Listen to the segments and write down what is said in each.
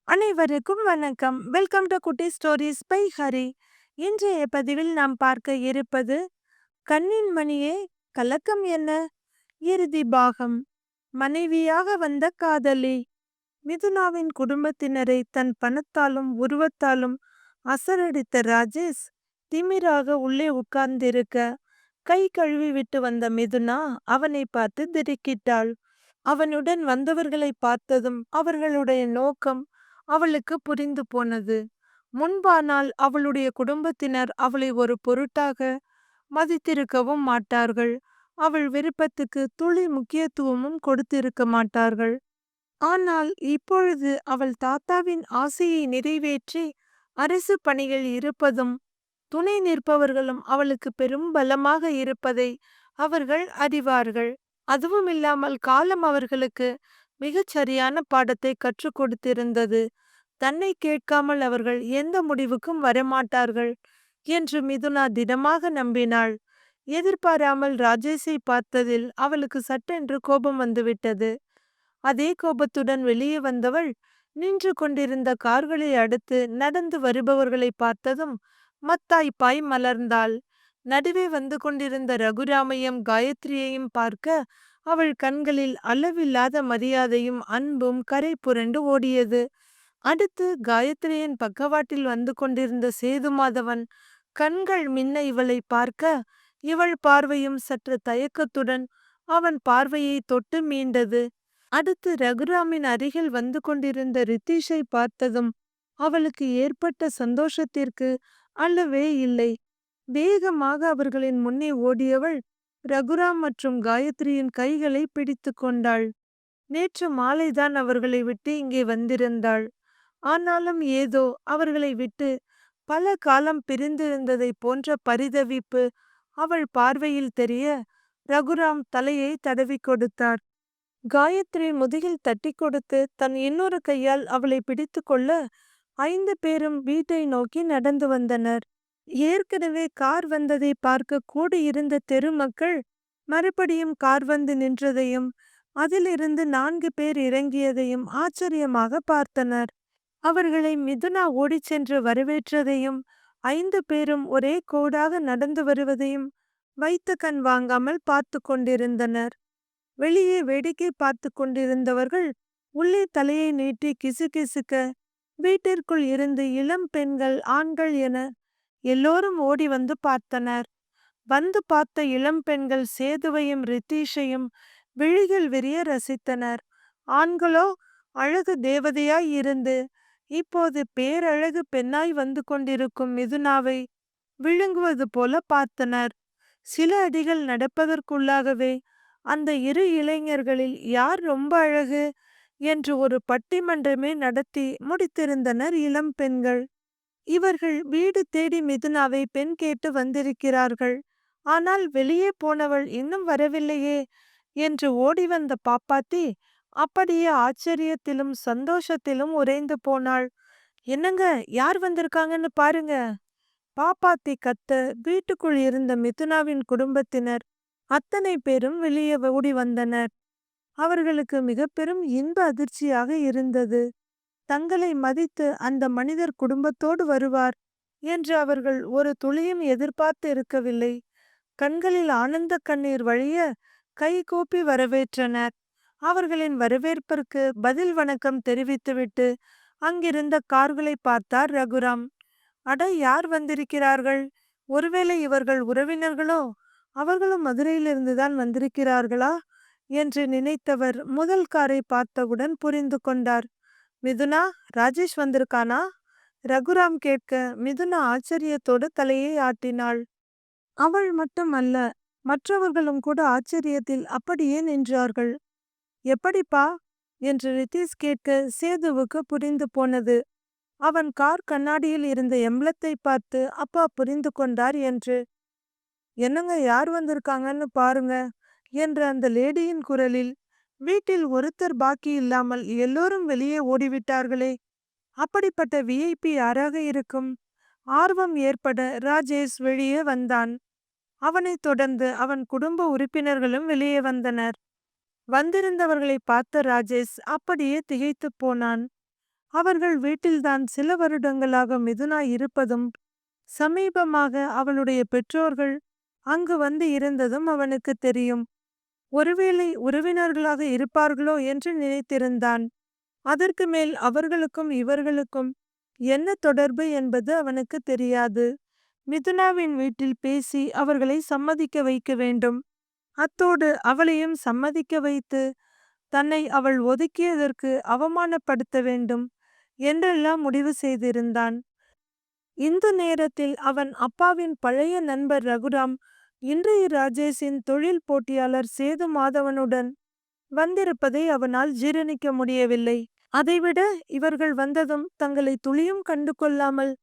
அனைவருக்கும் வணக்கம். Welcome to குட்டி ஸ்டோரிஸ் பை ஹரி. இன்றைய பதிவில் நாம் பார்க்க இருப்பது கண்ணின் மணியே கலக்கம் என்ன, இறுதி பாகம். மனைவியாக வந்த காதலி. மிதுனாவின் குடும்பத்தினரை தன் பணத்தாலும் உருவத்தாலும் அசரடித்த ராஜேஷ் திமிராக உள்ளே உட்கார்ந்திருக்க கை கழுவி விட்டு வந்த மிதுனா அவனை பார்த்து திடுக்கிட்டாள். அவனுடன் வந்தவர்களை பார்த்ததும் அவர்களுடைய நோக்கம் அவளுக்கு புரிந்து போனது. முன்பானால் அவளுடைய குடும்பத்தினர் அவளை ஒரு பொருட்டாக மதித்திருக்கவும் மாட்டார்கள். அவள் விருப்பத்துக்கு துளி முக்கியத்துவமும் கொடுத்திருக்க மாட்டார்கள். ஆனால் இப்பொழுது அவள் தாத்தாவின் ஆசையை நிறைவேற்றி அரசு பணியில் இருப்பதும் துணை நிற்பவர்களும் அவளுக்கு பெரும் பலமாக இருப்பதை அவர்கள் அறிவார்கள். அதுவும் இல்லாமல் காலம் அவர்களுக்கு மிகச் சரியான பாடத்தை கற்றுக் கொடுத்திருந்தது. தன்னை கேட்காமல் அவர்கள் எந்த முடிவுக்கும் வரமாட்டார்கள் என்று மிதுனா திடமாக நம்பினாள். எதிர்பாராமல் ராஜேஷை பார்த்ததில் அவளுக்கு சட்டென்று கோபம் வந்துவிட்டது. அதே கோபத்துடன் வெளியே வந்தவள் நின்று கொண்டிருந்த கார்களை அடுத்து நடந்து வருபவர்களை பார்த்ததும் மத்தாய்ப்பாய் மலர்ந்தாள். நடுவே வந்து கொண்டிருந்த ரகுராமையும் காயத்ரியையும் பார்க்க அவள் கண்களில் அளவில்லாத மரியாதையும் அன்பும் கரை புரண்டு ஓடியது. அடுத்து காயத்ரியின் பக்கவாட்டில் வந்து கொண்டிருந்த சேதுமாதவன் கண்கள் மின்ன இவளை பார்க்க இவள் பார்வையும் சற்று தயக்கத்துடன் அவன் பார்வையை தொட்டு மீண்டது. அடுத்து ரகுராமின் அருகில் வந்து கொண்டிருந்த ரித்தீஷை பார்த்ததும் அவளுக்கு ஏற்பட்ட சந்தோஷத்திற்கு அளவே இல்லை. வேகமாக அவர்களின் முன்னே ஓடியவள் ரகுராம் மற்றும் காயத்ரியின் கைகளை பிடித்து கொண்டாள். நேற்று மாலைதான் அவர்களை விட்டு இங்கே வந்திருந்தாள். ஆனாலும் ஏதோ அவர்களை விட்டு பல காலம் பிரிந்திருந்ததை போன்ற பரிதவிப்பு அவள் பார்வையில் தெரிய ரகுராம் தலையை தடவி கொடுத்தார். காயத்ரி முதுகில் தட்டி கொடுத்து தன் இன்னொரு கையால் அவளை பிடித்து கொள்ள 5 பேரும் வீட்டை நோக்கி நடந்து வந்தனர். ஏற்கனவே கார் வந்ததை பார்க்க கூடியிருந்த தெருமக்கள் மறுபடியும் கார் வந்து நின்றதையும் அதிலிருந்து 4 பேர் இறங்கியதையும் ஆச்சரியமாக பார்த்தனர். அவர்களை மிதுனா ஓடிச் சென்று வரவேற்றதையும் 5 பேரும் ஒரே கோடாக நடந்து வருவதையும் வைத்த கண் வாங்காமல் பார்த்து கொண்டிருந்தனர். வெளியே வேடிக்கை பார்த்து கொண்டிருந்தவர்கள் உள்ளே தலையை நீட்டி கிசுகிசுக்க வீட்டிற்குள் இருந்து இளம் பெண்கள் ஆண்கள் என எல்லோரும் ஓடி வந்து பார்த்தனர். வந்து பார்த்த இளம் பெண்கள் சேதுவையும் ரித்தீஷையும் விழிகள் விரிய ரசித்தனர். ஆண்களோ அழகு தேவதையாய் இருந்து இப்போது பேரழகு பெண்ணாய் வந்து கொண்டிருக்கும் மிதுனாவை விழுங்குவது போல பார்த்தனர். சில அடிகள் நடப்பதற்குள்ளாகவே அந்த இரு இளைஞர்களில் யார் ரொம்ப அழகு என்று ஒரு பட்டிமன்றமே நடத்தி முடித்திருந்தனர் இளம் பெண்கள். இவர்கள் வீடு தேடி மிதுனாவை பெண் கேட்டு வந்திருக்கிறார்கள். ஆனால் வெளியே போனவள் இன்னும் வரவில்லையே என்று ஓடி வந்த பாப்பாத்தி அப்படியே ஆச்சரியத்திலும் சந்தோஷத்திலும் உறைந்து போனாள். என்னங்க, யார் வந்திருக்காங்கன்னு பாருங்க. பாப்பாத்தி கத்த வீட்டுக்குள் இருந்த மிதுனாவின் குடும்பத்தினர் அத்தனை பேரும் வெளியே ஓடி வந்தனர். அவர்களுக்கு மிக பெரும் இன்ப அதிர்ச்சியாக இருந்தது. தங்களை மதித்து அந்த மனிதர் குடும்பத்தோடு வருவார் என்று அவர்கள் ஒரு துளியும் எதிர்பார்த்து இருக்கவில்லை. கண்களில் ஆனந்த கண்ணீர் வழிய கை கூப்பி வரவேற்றனர். அவர்களின் வரவேற்பிற்கு பதில் வணக்கம் தெரிவித்துவிட்டு அங்கிருந்த கார்களை பார்த்தார் ரகுராம். அட, யார் வந்திருக்கிறார்கள்? ஒருவேளை இவர்கள் உறவினர்களோ? அவர்களும் மதுரையிலிருந்துதான் வந்திருக்கிறார்களா என்று நினைத்தவர் முதல் காரை பார்த்தவுடன் புரிந்து கொண்டார். மிதுனா, ராஜேஷ் வந்திருக்கானா? ரகுராம் கேட்க மிதுனா ஆச்சரியத்தோடு தலையை ஆட்டினாள். அவள் மட்டும் அல்ல, மற்றவர்களும் கூட ஆச்சரியத்தில் அப்படியே நின்றார்கள். எப்படிப்பா என்று ரித்தீஷ் கேட்க சேதுவுக்கு புரிந்து போனது. அவன் கார் கண்ணாடியில் இருந்த எம்பளத்தை பார்த்து அப்பா புரிந்து கொண்டார் என்று. என்னங்க, யார் வந்திருக்காங்கன்னு பாருங்க என்ற அந்த லேடியின் குரலில் வீட்டில் ஒருத்தர் பாக்கி இல்லாமல் எல்லோரும் வெளியே ஓடிவிட்டார்களே, அப்படிப்பட்ட விஐபி யாராக இருக்கும்? ஆர்வம் ஏற்பட ராஜேஷ் வெளியே வந்தான். அவனைத் தொடர்ந்து அவன் குடும்ப உறுப்பினர்களும் வெளியே வந்தனர். வந்திருந்தவர்களை பார்த்த ராஜேஷ் அப்படியே திகைத்து போனான். அவர்கள் வீட்டில்தான் சில வருடங்களாக மிதுனா இருப்பதும், சமீபமாக அவளுடைய பெற்றோர்கள் அங்கு வந்து இருந்ததும் அவனுக்கு தெரியும். ஒருவேளை உறவினர்களாக இருப்பார்களோ என்று நினைத்திருந்தான். அதற்கு மேல் அவர்களுக்கும் இவர்களுக்கும் என்ன தொடர்பு என்பது அவனுக்கு தெரியாது. மிதுனாவின் வீட்டில் பேசி அவர்களை சம்மதிக்க வைக்க வேண்டும். அத்தோடு அவளையும் சம்மதிக்க வைத்து தன்னை அவள் ஒதுக்கியதற்கு அவமானப்படுத்த வேண்டும் என்றெல்லாம் முடிவு செய்திருந்தான். இந்த நேரத்தில் அவன் அப்பாவின் பழைய நண்பர் ரகுராம் இன்றைய ராஜேஷின் தொழில் போட்டியாளர் சேது மாதவனுடன் வந்திருப்பதை அவனால் ஜீரணிக்க முடியவில்லை. அதைவிட இவர்கள் வந்ததும் தங்களை துளியும் கண்டு கொள்ளாமல்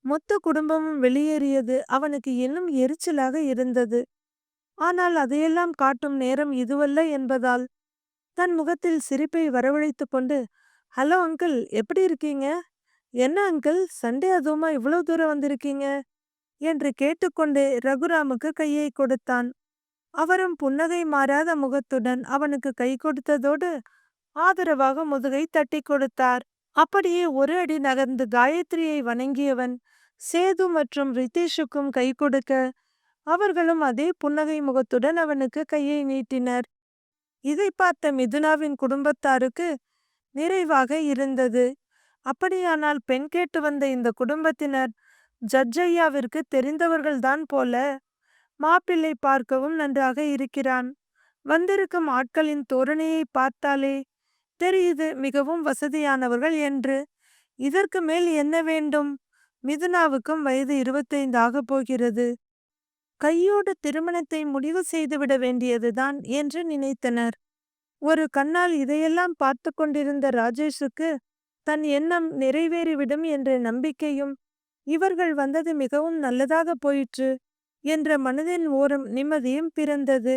மொத்த குடும்பமும் வெளியேறியது அவனுக்கு இன்னும் எரிச்சலாக இருந்தது. ஆனால் அதையெல்லாம் காட்டும் நேரம் இதுவல்ல என்பதால் தன் முகத்தில் சிரிப்பை வரவழைத்து கொண்டு, ஹலோ அங்கிள், எப்படி இருக்கீங்க? என்ன அங்கிள், சண்டே அதுவுமா இவ்வளவு தூரம் வந்திருக்கீங்க என்று கேட்டுக்கொண்டே ரகுராமுக்கு கையை கொடுத்தான். அவரும் புன்னகை மாறாத முகத்துடன் அவனுக்கு கை கொடுத்ததோடு ஆதரவாக முதுகை தட்டி கொடுத்தார். அப்படியே ஒரு அடி நகர்ந்து காயத்ரியை வணங்கியவன் சேது மற்றும் ரிதேஷுக்கும் கை கொடுக்க அவர்களும் அதே புன்னகை முகத்துடன் அவனுக்கு கையை நீட்டினர். இதை பார்த்த மிதுனாவின் குடும்பத்தாருக்கு நிறைவாக இருந்தது. அப்படியானால் பெண் கேட்டு வந்த இந்த குடும்பத்தினர் ஜட்ஜையாவிற்கு தெரிந்தவர்கள்தான் போல. மாப்பிள்ளை பார்க்கவும் நன்றாக இருக்கிறான். வந்திருக்கும் ஆட்களின் தோரணையை பார்த்தாலே தெரியுது மிகவும் வசதியானவர்கள் என்று. இதற்கு மேல் என்ன வேண்டும்? மிதுனாவுக்கும் வயது 25 ஆகப் போகிறது. கையோடு திருமணத்தை முடிவு செய்துவிட வேண்டியதுதான் என்று நினைத்தனர். ஒரு கண்ணால் இதையெல்லாம் பார்த்து கொண்டிருந்த ராஜேஷுக்கு தன் எண்ணம் நிறைவேறிவிடும் என்ற நம்பிக்கையும், இவர்கள் வந்தது மிகவும் நல்லதாக போயிற்று என்ற மனதின் ஓரம் நிம்மதியும் பிறந்தது.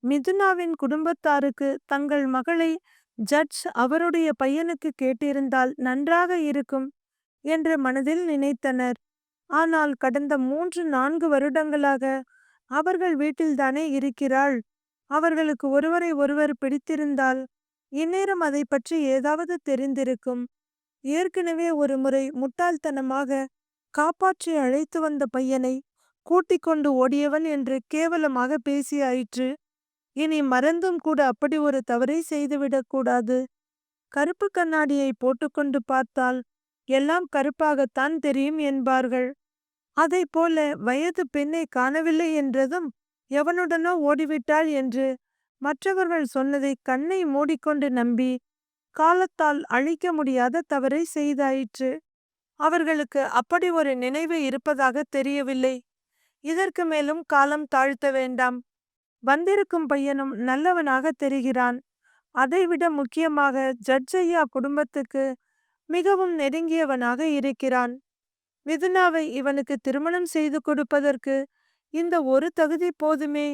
மிதுனாவின் குடும்பத்தாருக்கு தங்கள் மகளை ஜட்ஜ் அவருடைய பையனுக்கு கேட்டிருந்தால் நன்றாக இருக்கும் என்ற மனதில் நினைத்தனர். ஆனால் கடந்த 3-4 வருடங்களாக அவர்கள் வீட்டில்தானே இருக்கிறாள். அவர்களுக்கு ஒருவரை ஒருவர் பிடித்திருந்தால் இந்நேரம் அதை பற்றி ஏதாவது தெரிந்திருக்கும். ஏற்கனவே ஒரு முறை முட்டாள்தனமாக காப்பாற்றி அழைத்து வந்த பையனை கூட்டிக் கொண்டு ஓடியவன் என்று கேவலமாக பேசியாயிற்று. இனி மறந்தும் கூட அப்படி ஒரு தவறை செய்துவிடக்கூடாது. கருப்பு கண்ணாடியை போட்டுக்கொண்டு பார்த்தால் எல்லாம் கருப்பாகத்தான் தெரியும் என்பார்கள். அதை போல வயது பெண்ணை காணவில்லை என்றதும் எவனுடனோ ஓடிவிட்டாள் என்று மற்றவர்கள் சொன்னதை கண்ணை மூடிக்கொண்டு நம்பி காலத்தால் அழிக்க முடியாத தவறை செய்தாயிற்று. அவர்களுக்கு அப்படி ஒரு நினைவு இருப்பதாக தெரியவில்லை. இதற்கு மேலும் காலம் தாழ்த்த வேண்டாம். வந்திருக்கும் பையனும் நல்லவனாக தெரிகிறான். அதைவிட முக்கியமாக ஜட்ஜையா குடும்பத்துக்கு மிகவும் நெருங்கியவனாக இருக்கிறான். மிதுனாவை இவனுக்கு திருமணம் செய்து கொடுப்பதற்கு இந்த ஒரு தகுதி போதுமே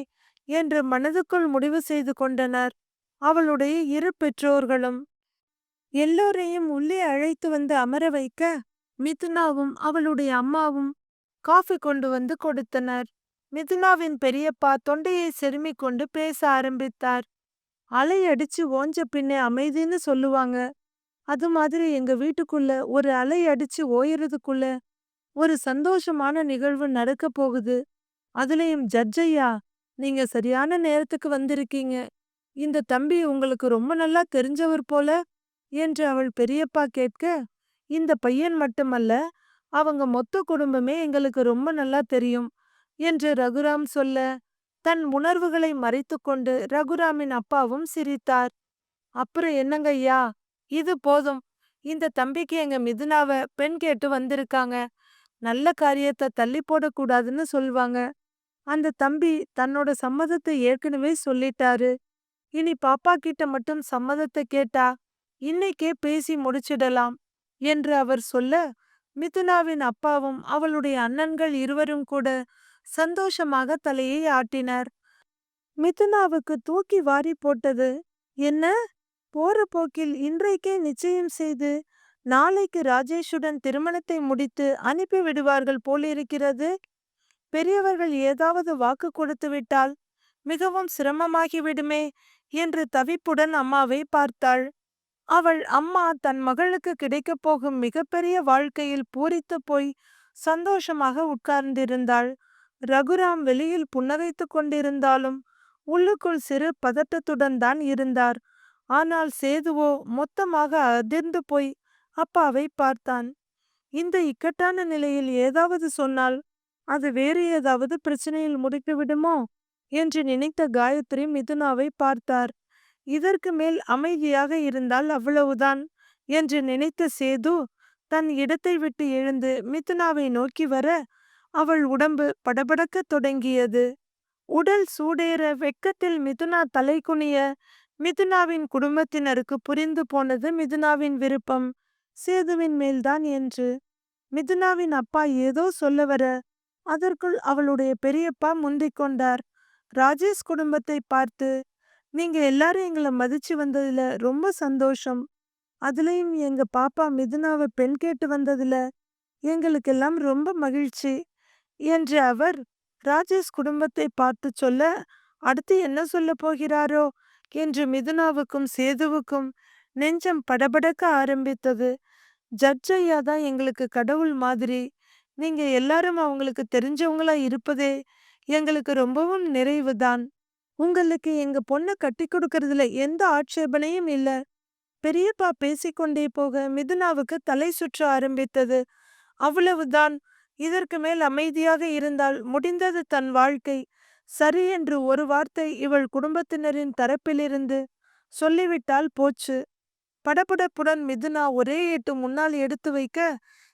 என்று மனதுக்குள் முடிவு செய்து கொண்டனர் அவளுடைய இரு பெற்றோர்களும். எல்லோரையும் உள்ளே அழைத்து வந்து அமர வைக்க மிதுனாவும் அவளுடைய அம்மாவும் காஃபி கொண்டு வந்து கொடுத்தனர். மிதுனாவின் பெரியப்பா தொண்டையை செருமிக் கொண்டு பேச ஆரம்பித்தார். அலை அடிச்சு ஓஞ்ச பின்னே அமைதின்னு சொல்லுவாங்க. அது மாதிரி எங்க வீட்டுக்குள்ள ஒரு அலை அடிச்சு ஓயறதுக்குள்ள ஒரு சந்தோஷமான நிகழ்வு நடக்க போகுது. அதுலயும் ஜட்ஜையா, நீங்க சரியான நேரத்துக்கு வந்திருக்கீங்க. இந்த தம்பி உங்களுக்கு ரொம்ப நல்லா தெரிஞ்சவர் போல என்று அவள் பெரியப்பா கேட்க, இந்த பையன் மட்டுமல்ல, அவங்க மொத்த குடும்பமே எங்களுக்கு ரொம்ப நல்லா தெரியும் என்று ரகுராம் சொல்ல, தன் உணர்வுகளை மறைத்து கொண்டு ரகுராமின் அப்பாவும் சிரித்தார். அப்புறம் என்னங்க ஐயா, இது போதும். இந்த தம்பிக்கு எங்க மிதுனாவ பெண் கேட்டு வந்திருக்காங்க. நல்ல காரியத்தை தள்ளி போடக்கூடாதுன்னு சொல்வாங்க. அந்த தம்பி தன்னோட சம்மதத்தை ஏற்கனவே சொல்லிட்டாரு. இனி பாப்பா கிட்ட மட்டும் சம்மதத்தை கேட்டா இன்னைக்கே பேசி முடிச்சிடலாம் என்று அவர் சொல்ல, மிதுனாவின் அப்பாவும் அவளுடைய அண்ணன்கள் இருவரும் கூட சந்தோஷமாக தலையை ஆட்டினர். மிதுனாவுக்கு தூக்கி வாரி போட்டது. என்ன, போற போக்கில் இன்றைக்கே நிச்சயம் செய்து நாளைக்கு ராஜேஷுடன் திருமணத்தை முடித்து அனுப்பி விடுவார்கள் போலிருக்கிறது. பெரியவர்கள் ஏதாவது வாக்கு கொடுத்து விட்டால் மிகவும் சிரமமாகிவிடுமே என்று தவிப்புடன் அம்மாவை பார்த்தாள். அவள் அம்மா தன் மகளுக்கு கிடைக்கப் போகும் மிகப்பெரிய வாழ்க்கையில் பூரித்து போய் சந்தோஷமாக உட்கார்ந்திருந்தாள். ரகுராம் வெளியில் புன்னகைத்துக் கொண்டிருந்தாலும் உள்ளுக்குள் சிறு பதட்டத்துடன் தான் இருந்தார். ஆனால் சேதுவோ மொத்தமாக அதிர்ந்து போய் அப்பாவை பார்த்தான். இந்த இக்கட்டான நிலையில் ஏதாவது சொன்னால் அது வேறு ஏதாவது பிரச்சனையில் முடித்துவிடுமோ என்று நினைத்த காயத்ரி மிதுனாவை பார்த்தார். இதற்கு மேல் அமைதியாக இருந்தால் அவ்வளவுதான் என்று நினைத்த சேது தன் இடத்தை விட்டு எழுந்து மிதுனாவை நோக்கி வர அவள் உடம்பு படபடக்கத் தொடங்கியது. உடல் சூடேற வெட்கத்தில் மிதுனா தலை குனிய மிதுனாவின் குடும்பத்தினருக்கு புரிந்து போனது மிதுனாவின் விருப்பம் சேதுவின் மேல்தான் என்று. மிதுனாவின் அப்பா ஏதோ சொல்ல வர அதற்குள் அவளுடைய பெரியப்பா முந்திக் கொண்டார். ராஜேஷ் குடும்பத்தை பார்த்து, நீங்க எல்லாரும் எங்களை மதிச்சு வந்ததுல ரொம்ப சந்தோஷம். அதுலயும் எங்க பாப்பா மிதுனாவை பெண் கேட்டு வந்ததுல எங்களுக்கெல்லாம் ரொம்ப மகிழ்ச்சி என்று அவர் ராஜேஷ் குடும்பத்தை பார்த்து சொல்ல, அடுத்து என்ன சொல்ல போகிறாரோ என்று மிதுனாவுக்கும் சேதுவுக்கும் நெஞ்சம் படபடக்க ஆரம்பித்தது. ஜட்ஜ் ஐயா தான் எங்களுக்கு கடவுள் மாதிரி. நீங்க எல்லாரும் அவங்களுக்கு தெரிஞ்சவங்களா இருப்பதே எங்களுக்கு ரொம்பவும் நிறைவுதான். உங்களுக்கு எங்க பொண்ணை கட்டி கொடுக்கறதுல எந்த ஆட்சேபனையும் இல்ல. பெரியப்பா பேசிக்கொண்டே போக மிதுனாவுக்கு தலை சுற்ற ஆரம்பித்தது. அவ்வளவுதான். இதற்கு மேல் அமைதியாக இருந்தால் முடிந்தது தன் வாழ்க்கை. சரி என்று ஒரு வார்த்தை இவள் குடும்பத்தினரின் தரப்பிலிருந்து சொல்லிவிட்டால் போச்சு. படபடப்புடன் மிதுனா ஒரே ஏட்டு முன்னால் எடுத்து வைக்க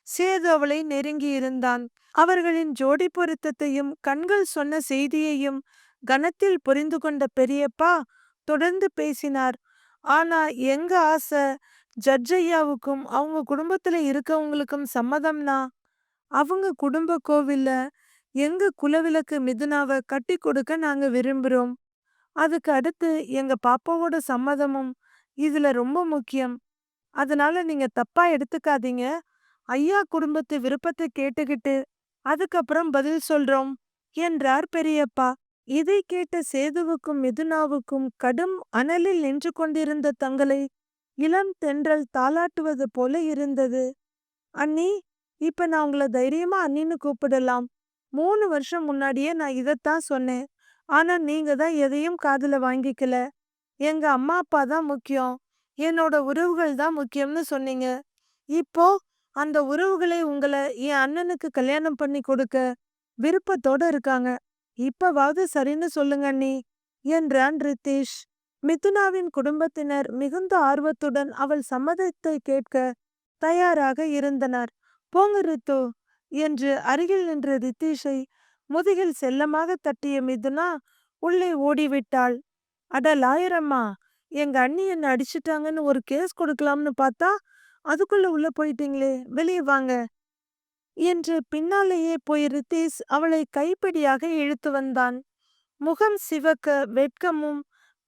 சேது அவளை நெருங்கி இருந்தான். அவர்களின் ஜோடி பொருத்தத்தையும் கண்கள் சொன்ன செய்தியையும் கனத்தில் புரிந்து கொண்ட பெரியப்பா தொடர்ந்து பேசினார். ஆனா எங்க ஆசை ஜட்ஜ் ஐயாவுக்கும் அவங்க குடும்பத்துல இருக்கவங்களுக்கும் சம்மதம்னா அவங்க குடும்ப கோவில்ல எங்க குலவிளக்கு மிதுனாவை கட்டி கொடுக்க நாங்க விரும்புறோம். அதுக்கு அடுத்து எங்க பாப்பாவோட சம்மதமும் இதுல ரொம்ப முக்கியம். அதனால நீங்க தப்பா எடுத்துக்காதீங்க. ஐயா குடும்பத்து விருப்பத்தை கேட்டுக்கிட்டு அதுக்கப்புறம் பதில் சொல்றோம் என்றார் பெரியப்பா. இதை கேட்ட சேதுவுக்கும் மிதுனாவுக்கும் கடும் அனலில் நின்று கொண்டிருந்த தங்களை இளம் தென்றல் தாளாட்டுவது போல இருந்தது. அண்ணி, இப்ப நான் உங்களை தைரியமா அண்ணின்னு கூப்பிடலாம். 3 வருஷம் முன்னாடியே நான் இதைத்தான் சொன்னேன். ஆனா நீங்க தான் எதையும் காதுல வாங்கிக்கல. எங்க அம்மா அப்பா தான் முக்கியம், என்னோட உறவுகள் தான் முக்கியம்னு சொன்னீங்க. இப்போ அந்த உறவுகளை உங்களை என் அண்ணனுக்கு கல்யாணம் பண்ணி கொடுக்க விருப்பத்தோட இருக்காங்க. இப்பவாவது சரின்னு சொல்லுங்க அண்ணி என்றான் ரித்தீஷ். மிதுனாவின் குடும்பத்தினர் மிகுந்த ஆர்வத்துடன் அவள் சம்மதத்தை கேட்க தயாராக இருந்தனர். போங்க ரித்து என்று அருகில் நின்ற ரித்தீஷை முதுகில் செல்லமாக தட்டிய மிதுனா உள்ளே ஓடிவிட்டாள். அட லாயரம்மா, எங்க அண்ணி என்ன அடிச்சிட்டாங்கன்னு ஒரு கேஸ் கொடுக்கலாம்னு பார்த்தா அதுக்குள்ள உள்ள போயிட்டீங்களே, வெளியே வாங்க என்று பின்னாலேயே போய் ரித்தீஷ் அவளை கைப்பிடியாக இழுத்து வந்தான். முகம் சிவக்க வெட்கமும்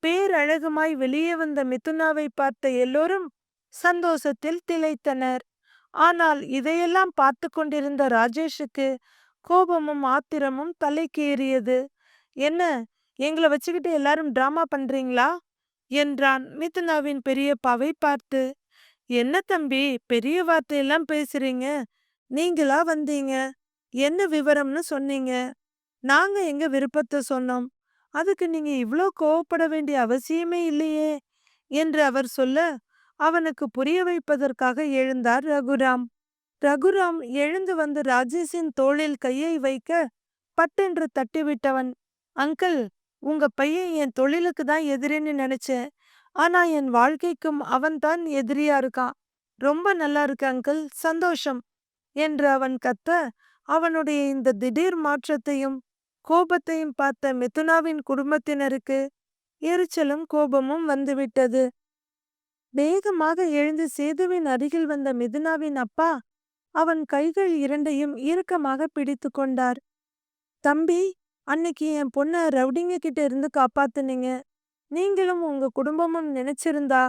பேரழகுமாய் வெளியே வந்த மிதுனாவை பார்த்த எல்லோரும் சந்தோஷத்தில் திளைத்தனர். ஆனால் இதையெல்லாம் பார்த்து கொண்டிருந்த ராஜேஷுக்கு கோபமும் ஆத்திரமும் தலைக்கேறியது. என்ன, எங்களை வச்சுக்கிட்டு எல்லாரும் டிராமா பண்றீங்களா என்றான் மிதுனாவின் பெரியப்பாவை பார்த்து. என்ன தம்பி, பெரிய வார்த்தையெல்லாம் பேசுறீங்க? நீங்களா வந்தீங்க, என்ன விவரம்னு சொன்னீங்க, நாங்க எங்க விருப்பத்தை சொன்னோம். அதுக்கு நீங்க இவ்ளோ கோவப்பட வேண்டிய அவசியமே இல்லையே என்று அவர் சொல்ல அவனுக்கு புரிய வைப்பதற்காக எழுந்தார் ரகுராம். ரகுராம் எழுந்து வந்து ராஜேஷின் தோளில் கையை வைக்க பட்டென்று தட்டிவிட்டவன், அங்கிள், உங்க பையன் என் தொழிலுக்கு தான் எதிரின்னு நினைச்சேன். ஆனா என் வாழ்க்கைக்கும் அவன்தான் எதிரியா இருக்கான். ரொம்ப நல்லா இருக்கு அங்கிள், சந்தோஷம் என்று அவன் கத்த அவனுடைய இந்த திடீர் மாற்றத்தையும் கோபத்தையும் பார்த்த மிதுனாவின் குடும்பத்தினருக்கு எரிச்சலும் கோபமும் வந்துவிட்டது. வேகமாக எழுந்து சேதுவின் அருகில் வந்த மிதுனாவின் அப்பா அவன் கைகள் இரண்டையும் இறுக்கமாக பிடித்து கொண்டார். தம்பி, அன்னைக்கு என் பொண்ண ரவுடிங்க கிட்ட இருந்து காப்பாத்துனீங்க. நீங்களும் உங்க குடும்பமும் நினைச்சிருந்தா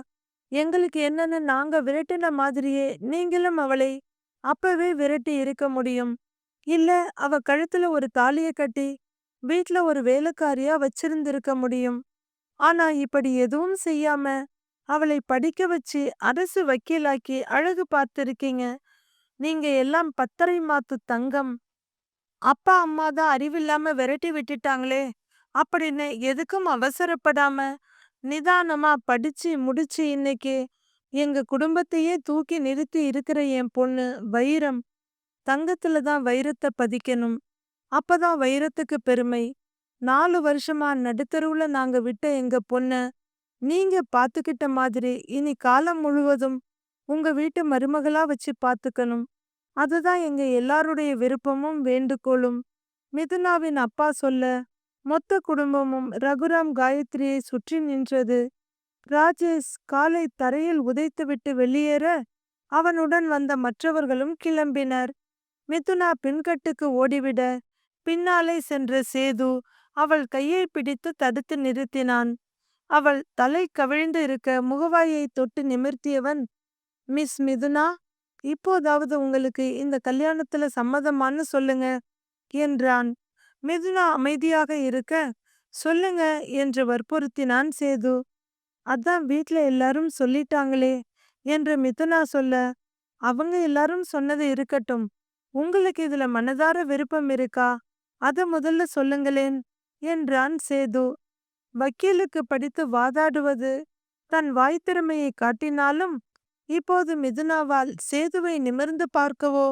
எங்களுக்கு என்னன்னு நாங்க விரட்டின மாதிரியே நீங்களும் அவளை அப்பவே விரட்டி இருக்க முடியும். இல்ல, அவ கழுத்துல ஒரு தாலிய கட்டி வீட்ல ஒரு வேலைக்காரியா வச்சிருந்திருக்க முடியும். ஆனா இப்படி எதுவும் செய்யாம அவளை படிக்க வச்சு அரசு வக்கீலாக்கி அழகு பார்த்திருக்கீங்க. நீங்க எல்லாம் பத்தரை மாத்து தங்கம். அப்பா அம்மா தான் அறிவில்லாம விரட்டி விட்டுட்டாங்களே அப்படின்னு எதுக்கும் அவசரப்படாம நிதானமா படிச்சு முடிச்சு இன்னைக்கு எங்க குடும்பத்தையே தூக்கி நிறுத்தி இருக்கிற என் பொண்ணு வைரம். தங்கத்துல தான் வைரத்தை பதிக்கணும். அப்பதான் வைரத்துக்கு பெருமை. 4 வருஷமா நடுத்தருவுல நாங்க விட்ட எங்க பொண்ண நீங்க பாத்துக்கிட்ட மாதிரி இனி காலம் முழுவதும் உங்க வீட்டு மருமகளா வச்சு பாத்துக்கணும். அதுதான் எங்க எல்லாருடைய விருப்பமும் வேண்டுகோளும். மிதுனாவின் அப்பா சொல்ல மொத்த குடும்பமும் ரகுராம் காயத்ரியை சுற்றி நின்றது. ராஜேஷ் காலை தரையில் உதைத்துவிட்டு வெளியேற அவனுடன் வந்த மற்றவர்களும் கிளம்பினர். மிதுனா பின்கட்டுக்கு ஓடிவிட பின்னாலே சென்ற சேது அவள் கையை பிடித்து தடுத்து நிறுத்தினான். அவள் தலை கவிழ்ந்து இருக்க முகவாயை தொட்டு நிமிர்த்தியவன், மிஸ் மிதுனா, இப்போதாவது உங்களுக்கு இந்த கல்யாணத்துல சம்மதமான்னு சொல்லுங்க என்றான். மிதுனா அமைதியாக இருக்க, சொல்லுங்க என்று வற்புறுத்தினான் சேது. அதான் வீட்ல எல்லாரும் சொல்லிட்டாங்களே என்று மிதுனா சொல்ல, அவங்க எல்லாரும் சொன்னது இருக்கட்டும், உங்களுக்கு இதுல மனதார விருப்பம் இருக்கா, அத முதல்ல சொல்லுங்களேன் என்றான் சேது. வக்கீலுக்கு படித்து வாதாடுவது தன் வாய்த்திறமையை காட்டினாலும் இப்போது மிதுனாவால் சேதுவை நிமிர்ந்து பார்க்கவோ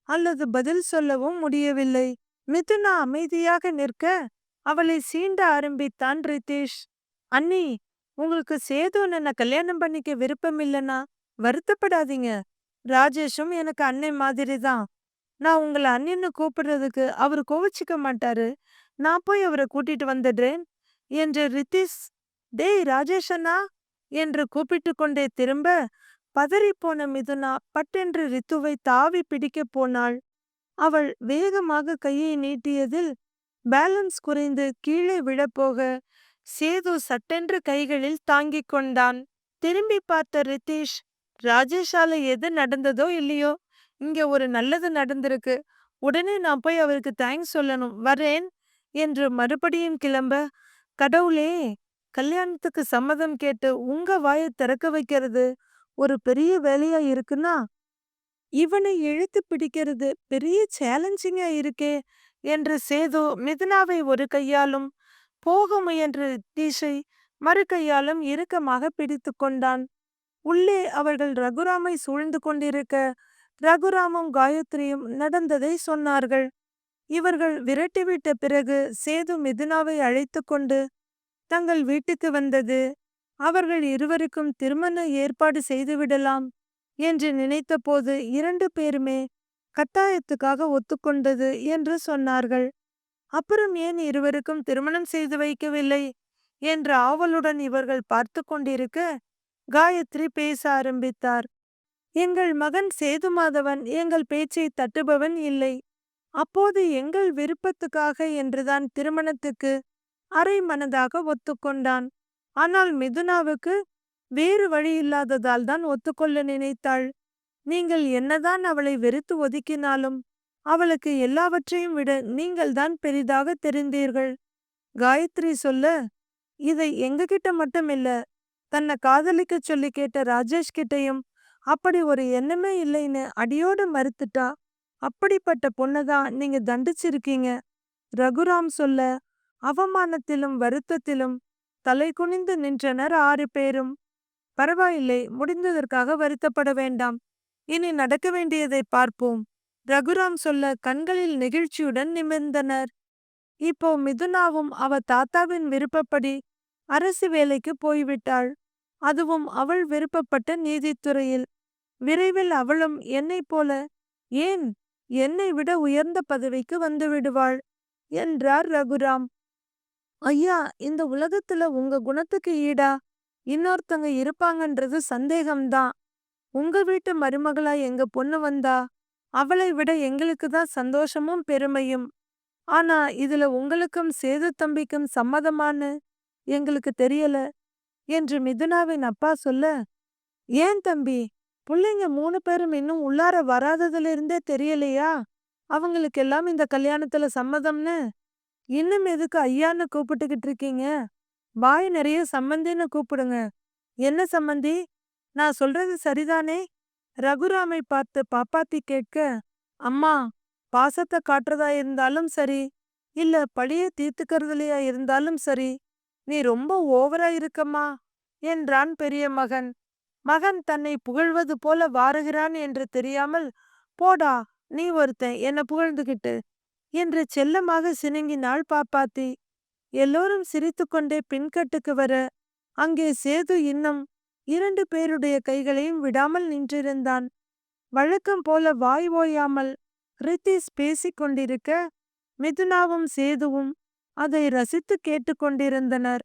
அல்லது பதில் சொல்லவும் முடியவில்லை. மிதுனா அமைதியாக நிற்க அவளை சீண்ட ஆரம்பித்தான் ரிதீஷ். அண்ணி, உங்களுக்கு சேது என்ன கல்யாணம் பண்ணிக்க விருப்பம் இல்லைன்னா வருத்தப்படாதீங்க. ராஜேஷும் எனக்கு அண்ணன் மாதிரி தான். நான் உங்களை அண்ணின்னு கூப்பிடுறதுக்கு அவரு கோவிச்சுக்க மாட்டாரு. நான் போய் அவரை கூட்டிட்டு வந்துடுறேன் என்று ரிதீஷ் டேய் ராஜேஷ் அண்ணா என்று கூப்பிட்டு கொண்டே திரும்ப பதறிப்போன மிதுனா பட்டென்று ரித்துவை தாவி பிடிக்கப் போனாள். அவள் வேகமாக கையை நீட்டியதில் பேலன்ஸ் குறைந்து கீழே விழப்போக சேது சட்டென்று கைகளில் தாங்கிக் கொண்டான். திரும்பி பார்த்த ரிதீஷ், ராஜேஷால எது நடந்ததோ இல்லையோ, இங்க ஒரு நல்லது நடந்திருக்கு. உடனே நான் போய் அவருக்கு தேங்க்ஸ் சொல்லணும், வரேன் என்று மறுபடியும் கிளம்ப, கடவுளே, கல்யாணத்துக்கு சம்மதம் கேட்டு உங்க வாயை திறக்க வைக்கிறது ஒரு பெரிய வேலையா இருக்குன்னா இவனை இழுத்து பிடிக்கிறது பெரிய சேலஞ்சிங்கா இருக்கே என்று சேது மிதுனாவை ஒரு கையாலும் போக முயன்ற ரித்தீஷை மறு கையாலும் இறுக்கமாக பிடித்து கொண்டான். உள்ளே அவர்கள் ரகுராமை சூழ்ந்து கொண்டிருக்க ரகுராமும் காயத்ரியும் நடந்ததை சொன்னார்கள். இவர்கள் விரட்டிவிட்ட பிறகு சேது மிதுனாவை அழைத்து கொண்டு தங்கள் வீட்டுக்கு வந்தது. அவர்கள் இருவருக்கும் திருமண ஏற்பாடு செய்துவிடலாம் என்று நினைத்தபோது 2 பேருமே கட்டாயத்துக்காக ஒத்துக்கொண்டது என்று சொன்னார்கள். அப்புறம் ஏன் இருவருக்கும் திருமணம் செய்து வைக்கவில்லை என்ற ஆவலுடன் இவர்கள் பார்த்து கொண்டிருக்க காயத்ரி பேச ஆரம்பித்தார். எங்கள் மகன் சேதுமாதவன் எங்கள் பேச்சை தட்டுபவன் இல்லை. அப்போது எங்கள் விருப்பத்துக்காக என்றுதான் திருமணத்துக்கு அரை மனதாக ஒத்துக்கொண்டான். ஆனால் மிதுனாவுக்கு வேறு வழி இல்லாததால் தான் ஒத்துக்கொள்ள நினைத்தாள். நீங்கள் என்னதான் அவளை வெறுத்து ஒதுக்கினாலும் அவளுக்கு எல்லாவற்றையும் விட நீங்கள் தான் பெரிதாக தெரிந்தீர்கள். காயத்ரி சொல்ல, இதை எங்ககிட்ட மட்டும் இல்ல, தன்னை காதலிக்க சொல்லி கேட்ட ராஜேஷ் கிட்டையும் அப்படி ஒரு எண்ணமே இல்லைன்னு அடியோடு மறுத்துட்டா. அப்படிப்பட்ட பொண்ணதான் நீங்க தண்டிச்சிருக்கீங்க. ரகுராம் சொல்ல, அவமானத்திலும் வருத்தத்திலும் தலை குனிந்து நின்றனர் 6 பேரும். பரவாயில்லை, முடிந்ததற்காக வருத்தப்பட வேண்டாம். இனி நடக்க வேண்டியதை பார்ப்போம். ரகுராம் சொல்ல கண்களில் நெகிழ்ச்சியுடன் நிமிர்ந்தனர். இப்போ மிதுனாவும் அவ தாத்தாவின் விருப்பப்படி அரசு வேலைக்கு போய்விட்டாள். அதுவும் அவள் விருப்பப்பட்ட நீதித்துறையில். விரைவில் அவளும் என்னை போல, ஏன் என்னை விட உயர்ந்த பதவிக்கு வந்து விடுவாள் என்றார் ரகுராம். ஐயா, இந்த உலகத்துல உங்க குணத்துக்கு ஈடா இன்னொருத்தங்க இருப்பாங்கன்றது சந்தேகம்தான். உங்க வீட்டு மருமகளா எங்க பொண்ணு வந்தா அவளை விட எங்களுக்கு தான் சந்தோஷமும் பெருமையும். ஆனா இதுல உங்களுக்கும் சேது தம்பிக்கும் சம்மதமானு எங்களுக்கு தெரியல என்று மிதுனாவின் அப்பா சொல்ல, ஏன் தம்பி, பிள்ளைங்க 3 பேரும் இன்னும் உள்ளார வராததுல இருந்தே தெரியலையா அவங்களுக்கெல்லாம் இந்த கல்யாணத்துல சம்மதம்னு? இன்னும் எதுக்கு ஐயான்னு கூப்பிட்டுக்கிட்டு இருக்கீங்க? வாய் நிறைய சம்மந்தின்னு கூப்பிடுங்க. என்ன சம்மந்தி, நான் சொல்றது சரிதானே? ரகுராமை பார்த்து பாப்பாத்தி கேட்க, அம்மா, பாசத்தை காட்டுறதா இருந்தாலும் சரி, இல்ல பழிய தீர்த்துக்கிறதுலயா இருந்தாலும் சரி, நீ ரொம்ப ஓவரா இருக்கம்மா என்றான் பெரிய மகன். மகன் தன்னை புகழ்வது போல வாருகிறான் என்று தெரியாமல், போடா, நீ ஒருத்தன் என்ன புகழ்ந்துகிட்டு என்று செல்லமாக சினுங்கினாள் பாப்பாத்தி. எல்லோரும் சிரித்துக்கொண்டே பின்கட்டுக்கு வர, அங்கே சேது இன்னும் 2 பேருடைய கைகளையும் விடாமல் நின்றிருந்தான். வழக்கம் போல வாய் ஓயாமல் ரித்தீஷ் பேசிக் கொண்டிருக்க, மிதுனாவும் சேதுவும் அதை ரசித்து கேட்டுக்கொண்டிருந்தனர்.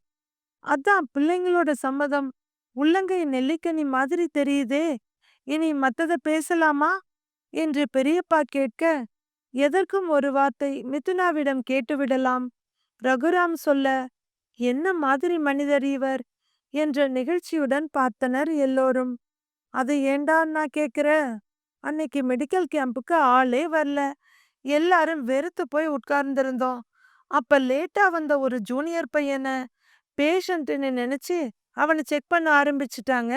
அதான் பிள்ளைங்களோட சம்மதம் உள்ளங்கை நெல்லிக்கனி மாதிரி தெரியுதே, இனி மத்தத பேசலாமா என்று பெரியப்பா கேட்க, எதற்கும் ஒரு வார்த்தை மிதுனாவிடம் கேட்டுவிடலாம். ரகுராம் சொல்ல, என்ன மாதிரி மனிதர் இவர் என்ற நிகழ்ச்சியுடன் பார்த்தனர் எல்லோரும். அது ஏண்டா நான் கேக்குற, அன்னைக்கு மெடிக்கல் கேம்புக்கு ஆளே வரல. எல்லாரும் வெறுத்து போய் உட்கார்ந்திருந்தோம். அப்ப லேட்டா வந்த ஒரு ஜூனியர் பையனை பேஷண்ட்னு நினைச்சு அவனை செக் பண்ண ஆரம்பிச்சிட்டாங்க.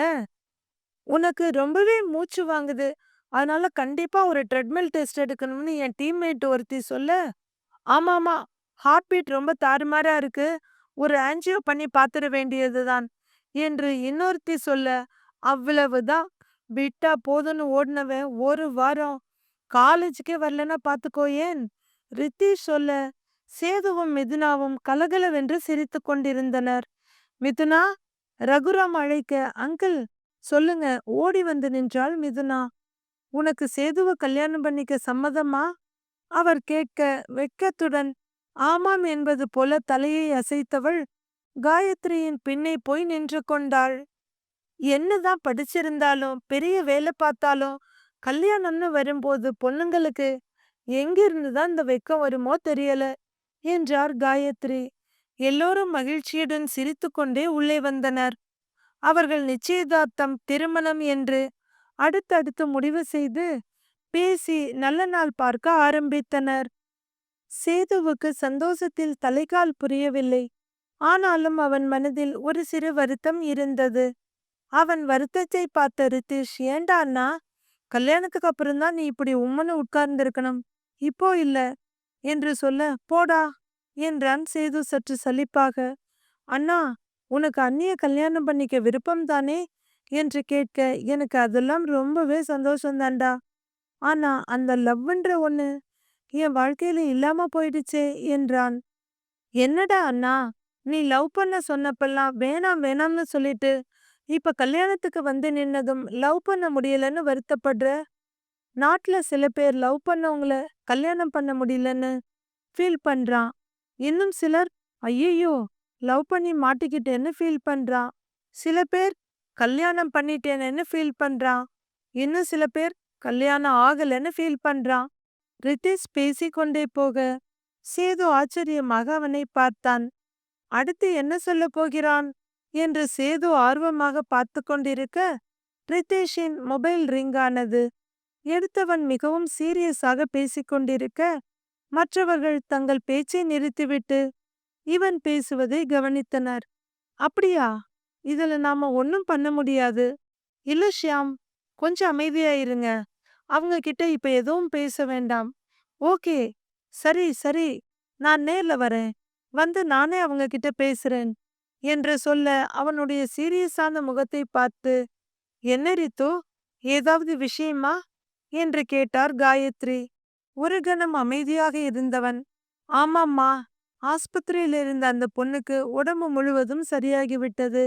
உனக்கு ரொம்பவே மூச்சு வாங்குது, அதனால கண்டிப்பா ஒரு ட்ரெட்மில் டெஸ்ட் எடுக்கணும்னு என் டீம்மேட் ஒருத்தி சொல்ல, ஆமாமா, ஹார்ட் பீட் ரொம்ப தாறுமாறா இருக்கு, ஒரு ஆன்ஜியோ பண்ணி பார்த்துட வேண்டியதுதான் என்று இன்னொருத்தி சொல்ல, அவ்வளவுதான், விட்டா போதும்னு ஓடினவன் ஒரு வாரம் காலேஜுக்கே வரலன்னா பார்த்துக்கோயேன். ரித்தீஷ் சொல்ல, சேதுவும் மிதுனாவும் கலகலவென்று சிரித்து கொண்டிருந்தனர். மிதுனா, ரகுராம் அழைக்க, அங்கிள் சொல்லுங்க, ஓடி வந்து நின்றாள் மிதுனா. உனக்கு சேதுவை கல்யாணம் பண்ணிக்க சம்மதமா? அவர் கேட்க, வெட்கத்துடன் ஆமாம் என்பது போல தலையை அசைத்தவள் காயத்ரியின் பின்னே போய் நின்று கொண்டாள். என்னதான் படிச்சிருந்தாலும் பெரிய வேலை பார்த்தாலும் கல்யாணம்னு வரும்போது பொண்ணுங்களுக்கு எங்கிருந்துதான் இந்த வெக்கம் வருமோ தெரியல என்றார் காயத்ரி. எல்லோரும் மகிழ்ச்சியுடன் சிரித்துக்கொண்டே உள்ளே வந்தனர். அவர்கள் நிச்சயதார்த்தம், திருமணம் என்று அடுத்தடுத்து முடிவு செய்து பேசி நல்ல நாள் பார்க்க ஆரம்பித்தனர். சேதுவுக்கு சந்தோஷத்தில் தலைகால் புரியவில்லை. ஆனாலும் அவன் மனதில் ஒரு சிறு வருத்தம் இருந்தது. அவன் வருத்தத்தை பார்த்த ரித்தீஷ், ஏண்டா அண்ணா, கல்யாணத்துக்கு அப்புறம்தான் நீ இப்படி உம்மனு உட்கார்ந்திருக்கணும், இப்போ இல்ல என்று சொல்ல, போடா என்றான் சேது சற்று சலிப்பாக. அண்ணா, உனக்கு அண்ணிய கல்யாணம் பண்ணிக்க விருப்பம் தானே என்று கேட்க, எனக்கு அதெல்லாம் ரொம்பவே சந்தோஷம்தான்டா. ஆனா அந்த லவ்ன்ற ஒண்ணு என் வாழ்க்கையில இல்லாம போயிடுச்சே என்றான். என்னடா அண்ணா, நீ லவ் பண்ண சொன்னப்பெல்லாம் வேணாம் வேணாம்னு சொல்லிட்டு இப்ப கல்யாணத்துக்கு வந்து நின்னதும் லவ் பண்ண முடியலன்னு வருத்தப்படுற? நாட்டுல சில பேர் லவ் பண்ணவங்கள கல்யாணம் பண்ண முடியலன்னு ஃபீல் பண்றான். இன்னும் சிலர் ஐயையோ லவ் பண்ணி மாட்டிக்கிட்டேன்னு ஃபீல் பண்றான். சில பேர் கல்யாணம் பண்ணிட்டேனேன்னு ஃபீல் பண்றான். இன்னும் சில பேர் கல்யாணம் ஆகலன்னு ஃபீல் பண்றான். ரித்தீஷ் பேசிக்கொண்டே போக சேது ஆச்சரியமாக அவனை பார்த்தான். அடுத்து என்ன சொல்ல போகிறான் என்று சேது ஆர்வமாக பார்த்து கொண்டிருக்க, ரித்தீஷின் மொபைல் ரிங் ஆனது. எடுத்தவன் மிகவும் சீரியஸாக பேசிக்கொண்டிருக்க, மற்றவர்கள் தங்கள் பேச்சை நிறுத்திவிட்டு இவன் பேசுவதை கவனித்தனர். அப்படியா, இதுல நாம ஒன்னும் பண்ண முடியாது. இல்ல ஷியாம், கொஞ்சம் அமைதியா இருங்க, அவங்க கிட்ட இப்ப எதுவும் பேச வேண்டாம். ஓகே, சரி சரி, நான் நேர்ல வரேன், வந்து நானே அவங்க கிட்ட பேசுறேன் என்று சொல்ல, அவனுடைய சீரியஸான முகத்தை பார்த்து, என்ன ரித்து, ஏதாவது விஷயமா என்று கேட்டார் காயத்ரி. ஒரு கணம் அமைதியாக இருந்தவன், ஆமாம்மா, ஆஸ்பத்திரியில் இருந்த அந்த பொண்ணுக்கு உடம்பு முழுவதும் சரியாகிவிட்டது.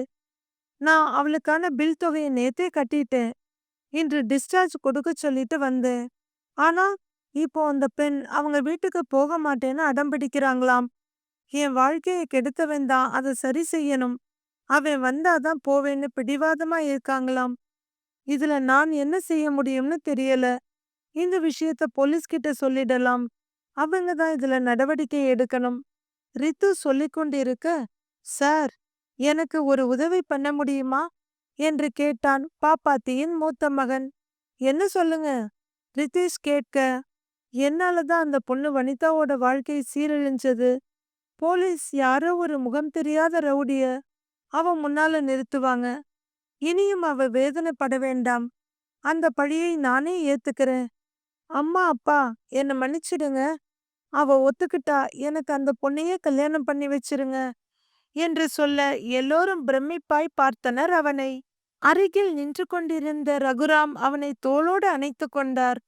நான் அவளுக்கான பில் தொகையை நேத்தே கட்டிட்டேன். இன்று டிஸ்சார்ஜ் கொடுக்க சொல்லிட்டு வந்தேன். ஆனா இப்போ அந்த பெண் அவங்க வீட்டுக்கு போக மாட்டேன்னு அடம்பிடிக்கிறாங்களாம். என் வாழ்க்கையை கெடுத்தவன் தான் அதை சரி செய்யணும், அவன் வந்தாதான் போவேன்னு பிடிவாதமா இருக்காங்களாம். இதுல நான் என்ன செய்ய முடியும்னு தெரியல. இந்த விஷயத்த போலீஸ் கிட்ட சொல்லிடலாம், அவங்க தான் இதுல நடவடிக்கை எடுக்கணும். ரித்து சொல்லிக்கொண்டிருக்க, சார், எனக்கு ஒரு உதவி பண்ண முடியுமா என்று கேட்டான் பாப்பாத்தியின் மூத்த மகன். என்ன சொல்லுங்க ரித்தீஷ் கேட்க, என்னாலதான் அந்த பொண்ணு வனிதாவோட வாழ்க்கை சீரழிஞ்சது. போலீஸ் யாரோ ஒரு முகம் தெரியாத ரவுடிய அவன் முன்னால நிறுத்துவாங்க. இனியும் அவ வேதனைப்பட வேண்டாம். அந்த பழியை நானே ஏத்துக்கிறேன். அம்மா, அப்பா என்ன மன்னிச்சிடுங்க. அவ ஒத்துக்கிட்டா எனக்கு அந்த பொண்ணையே கல்யாணம் பண்ணி வச்சிருங்க என்று சொல்ல எல்லோரும் பிரமிப்பாய் பார்த்தனர் அவனை. அருகில் நின்று கொண்டிருந்த ரகுராம் அவனை தோளோடு அணைத்து கொண்டார்.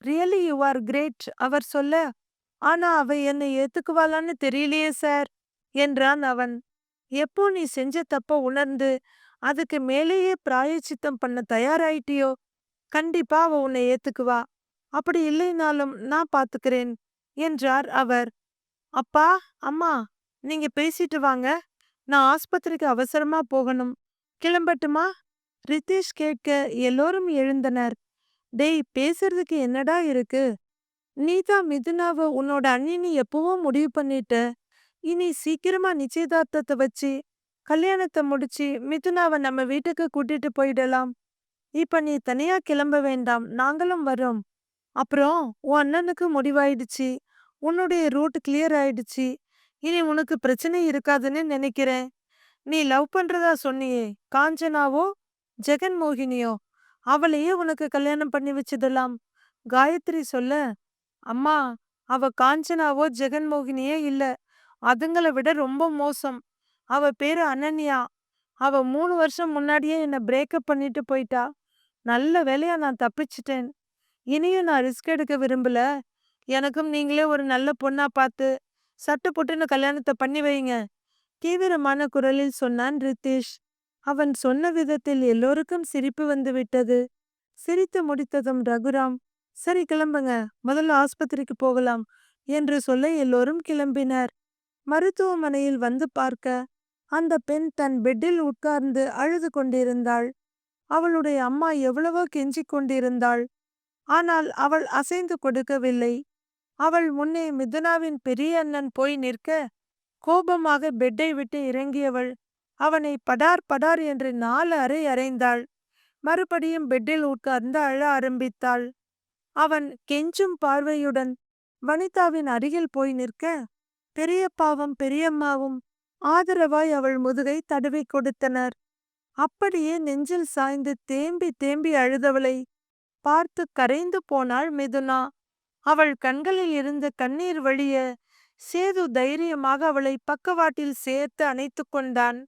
ரியலி யூ ஆர் கிரேட் அவர் சொல்ல, ஆனா அவ என்னை ஏத்துக்குவாளான்னு தெரியலையே சார் என்றான் அவன். எப்போ நீ செஞ்ச தப்ப உணர்ந்து அதுக்கு மேலேயே பிராயச்சித்தம் பண்ண தயாராயிட்டியோ கண்டிப்பா அவ உன்னை ஏத்துக்குவா. அப்படி இல்லைனாலும் நான் பாத்துக்கிறேன் என்றார் அவர். அப்பா, அம்மா, நீங்க பேசிட்டு வாங்க. நான் ஆஸ்பத்திரிக்கு அவசரமா போகணும். கிளம்பட்டுமா? ரித்தீஷ் கேட்க எல்லோரும் எழுந்தனர். டேய், பேசுறதுக்கு என்னடா இருக்கு? நீதான் மிதுனாவ உன்னோட அண்ணின்னு எப்பவோ முடிவு பண்ணிட்ட. இனி சீக்கிரமா நிச்சயதார்த்தத்தை வச்சு கல்யாணத்தை முடிச்சு மிதுனாவை நம்ம வீட்டுக்கு கூட்டிட்டு போயிடலாம். இப்ப நீ தனியா கிளம்ப வேண்டாம், நாங்களும் வரோம். அப்புறம் உன் அண்ணனுக்கு முடிவாயிடுச்சு. உன்னுடைய ரூட் கிளியர் ஆயிடுச்சு. இனி உனக்கு பிரச்சனை இருக்காதுன்னு நினைக்கிறேன். நீ லவ் பண்றதா சொன்னியே, காஞ்சனாவோ ஜெகன்மோகினியோ, அவளையே உனக்கு கல்யாணம் பண்ணி வச்சிடலாம். காயத்ரி சொல்ல, அம்மா, அவ காஞ்சனாவோ ஜெகன்மோகினியே இல்ல. அதுங்கள விட ரொம்ப மோசம். அவ பேரு அனன்யா. அவ 3 வருஷம் முன்னாடியே என்ன பிரேக்கப் பண்ணிட்டு போயிட்டா. நல்ல வேளையா நான் தப்பிச்சிட்டேன். இனியும் நான் ரிஸ்க் எடுக்க விரும்பல. எனக்கும் நீங்களே ஒரு நல்ல பொண்ணா பார்த்து சட்டு புட்டுன்னு கல்யாணத்தை பண்ணி வைங்க. தீவிரமான குரலில் சொன்னான் ரித்தீஷ். அவன் சொன்ன விதத்தில் எல்லோருக்கும் சிரிப்பு வந்து விட்டது. சிரித்து முடித்ததும் ரகுராம், சரி கிளம்புங்க, முதல்ல ஆஸ்பத்திரிக்கு போகலாம் என்று சொல்ல எல்லோரும் கிளம்பினர். மருத்துவமனையில் வந்து பார்க்க அந்த பெண் தன் பெட்டில் உட்கார்ந்து அழுது கொண்டிருந்தாள். அவளுடைய அம்மா எவ்வளவோ கெஞ்சிக் கொண்டிருந்தாள். ஆனால் அவள் அசைந்து கொடுக்கவில்லை. அவள் முன்னே மிதுனாவின் பெரிய அண்ணன் போய் நிற்க கோபமாக பெட்டை விட்டு இறங்கியவள் அவனை படார் படார் என்று 4 அறை அறைந்தாள். மறுபடியும் பெட்டில் உட்கார்ந்து அழ ஆரம்பித்தாள். அவன் கெஞ்சும் பார்வையுடன் வனிதாவின் அருகில் போய் நிற்க பெரியப்பாவும் பெரியம்மாவும் ஆதரவாய் அவள் முதுகை தடவி கொடுத்தனர். அப்படியே நெஞ்சில் சாய்ந்து தேம்பி தேம்பி அழுதவளை பார்த்து கரைந்து போனாள் மிதுனா. அவள் கண்களில் இருந்த கண்ணீர் வழிய சேது தைரியமாக அவளை பக்கவாட்டில் சேர்த்து அணைத்து கொண்டான்.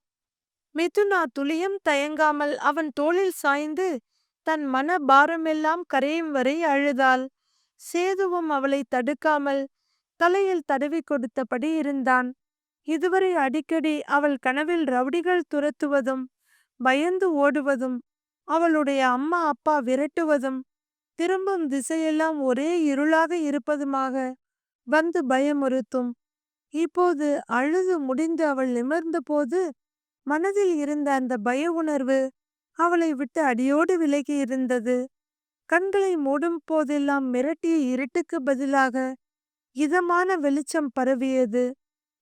மிதுனா துளியும் தயங்காமல் அவன் தோளில் சாய்ந்து தன் மன பாரமெல்லாம் கரையும் வரை அழுதாள். சேதுவும் அவளை தடுக்காமல் தலையில் தடவி கொடுத்தபடி இருந்தான். இதுவரை அடிக்கடி அவள் கனவில் ரவுடிகள் துரத்துவதும் பயந்து ஓடுவதும் அவளுடைய அம்மா அப்பா விரட்டுவதும் திரும்பும் திசையெல்லாம் ஒரே இருளாக இருப்பதுமாக வந்து பயமுறுத்தும். இப்போது அழுது முடிந்து அவள் நிமிர்ந்த போது மனதில் இருந்த அந்த பய உணர்வு அவளை விட்டு அடியோடு விலகி இருந்தது. கண்களை மூடும் போதெல்லாம் மிரட்டிய இருட்டுக்கு பதிலாக இதமான வெளிச்சம் பரவியது.